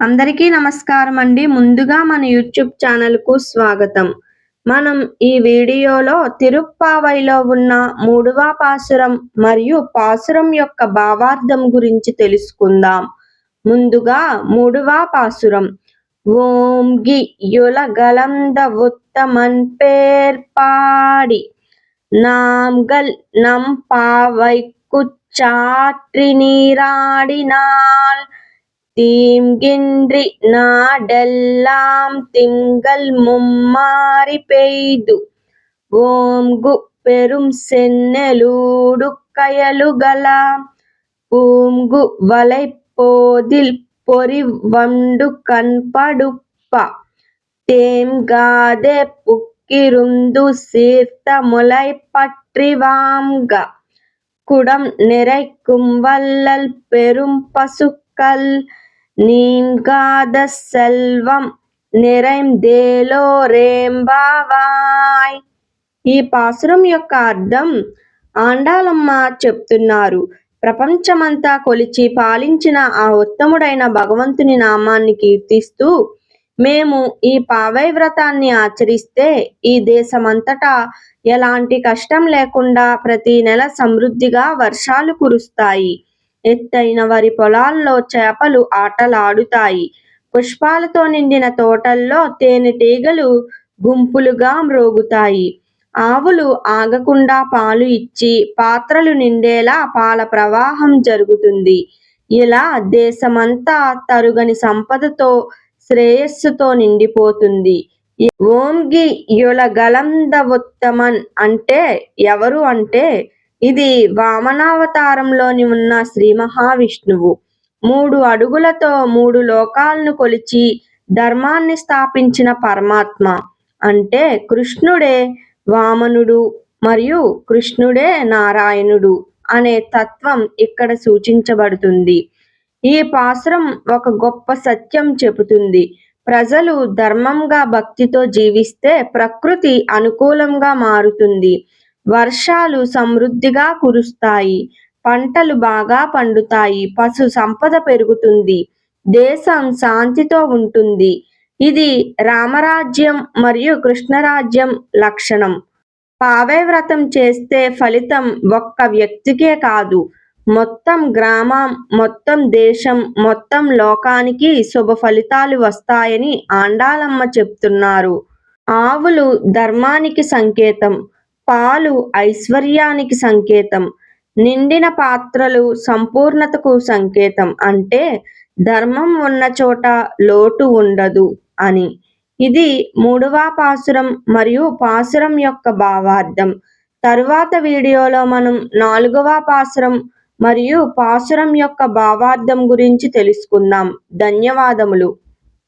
అందరికీ నమస్కారం అండి. ముందుగా మన యూట్యూబ్ ఛానల్‌కు స్వాగతం. మనం ఈ వీడియోలో తిరుప్పావైలో ఉన్న మూడవ పాసురం మరియు పాసురం యొక్క భావార్థం గురించి తెలుసుకుందాం. ముందుగా మూడవ పాసురం. ఓంగి యులగలంద ఉత్తమన్ పేర్పాడి నాంగల్ நம்பாவைக்குச்சாற்றி நீராடினாள் தீம்கின்றி நாடெல்லாம் திங்கள் மும்மாரி பெய்து ஓம்கு பெரும் சென்னெலூடு கயலுகல பூம்கு வலைப்போதில் பொறிவண்டு கண்படுப்ப தேம்காதே புக்கிருந்து சீர்த்த முலை பற்றி வாம்க குடம் நிறைக்கும் வள்ளல் பெரும் பசுக்கள் நீங்காத సెల్వం நிறைந்தేలోరేంబావాయ్. ఈ పాసురం యొక్క అర్థం ఆండాళమ్మ చెప్తున్నారు. ప్రపంచమంతా కొలిచి పాలించిన ఆ ఉత్తముడైన భగవంతుని నామాన్ని కీర్తిస్తూ మేము ఈ పావై వ్రతాన్ని ఆచరిస్తే ఈ దేశమంతటా ఎలాంటి కష్టం లేకుండా ప్రతి నెల సమృద్ధిగా వర్షాలు కురుస్తాయి. ఎత్తైన వరి పొలాల్లో చేపలు ఆటలాడుతాయి. పుష్పాలతో నిండిన తోటల్లో తేనెటీగలు గుంపులుగా మ్రోగుతాయి. ఆవులు ఆగకుండా పాలు ఇచ్చి పాత్రలు నిండేలా పాల ప్రవాహం జరుగుతుంది. ఇలా దేశమంతా తరుగని సంపదతో శ్రేయస్సుతో నిండిపోతుంది. ఓంగి యులగలంద ఉత్తమన్ అంటే ఎవరు అంటే ఇది వామనావతారంలోని ఉన్న శ్రీ మహావిష్ణువు. 3 అడుగులతో 3 లోకాలను కొలిచి ధర్మాన్ని స్థాపించిన పరమాత్మ. అంటే కృష్ణుడే వామనుడు మరియు కృష్ణుడే నారాయణుడు అనే తత్వం ఇక్కడ సూచించబడుతుంది. ఈ పాసురం ఒక గొప్ప సత్యం చెబుతుంది. ప్రజలు ధర్మంగా భక్తితో జీవిస్తే ప్రకృతి అనుకూలంగా మారుతుంది. వర్షాలు సమృద్ధిగా కురుస్తాయి. పంటలు బాగా పండుతాయి. పశు సంపద పెరుగుతుంది. దేశం శాంతితో ఉంటుంది. ఇది రామరాజ్యం మరియు కృష్ణరాజ్యం లక్షణం. పావై వ్రతం చేస్తే ఫలితం ఒక్క వ్యక్తికే కాదు, మొత్తం గ్రామం, మొత్తం దేశం, మొత్తం లోకానికి శుభ ఫలితాలు వస్తాయని ఆండాళమ్మ చెప్తున్నారు. ఆవులు ధర్మానికి సంకేతం. పాలు ఐశ్వర్యానికి సంకేతం. నిండిన పాత్రలు సంపూర్ణతకు సంకేతం. అంటే ధర్మం ఉన్న చోట లోటు ఉండదు అని. ఇది మూడవ పాసురం మరియు పాసురం యొక్క భావార్థం. తరువాత వీడియోలో మనం 4వ పాసురం మరియు పాసురం యొక్క భావార్థం గురించి తెలుసుకుందాం. ధన్యవాదములు.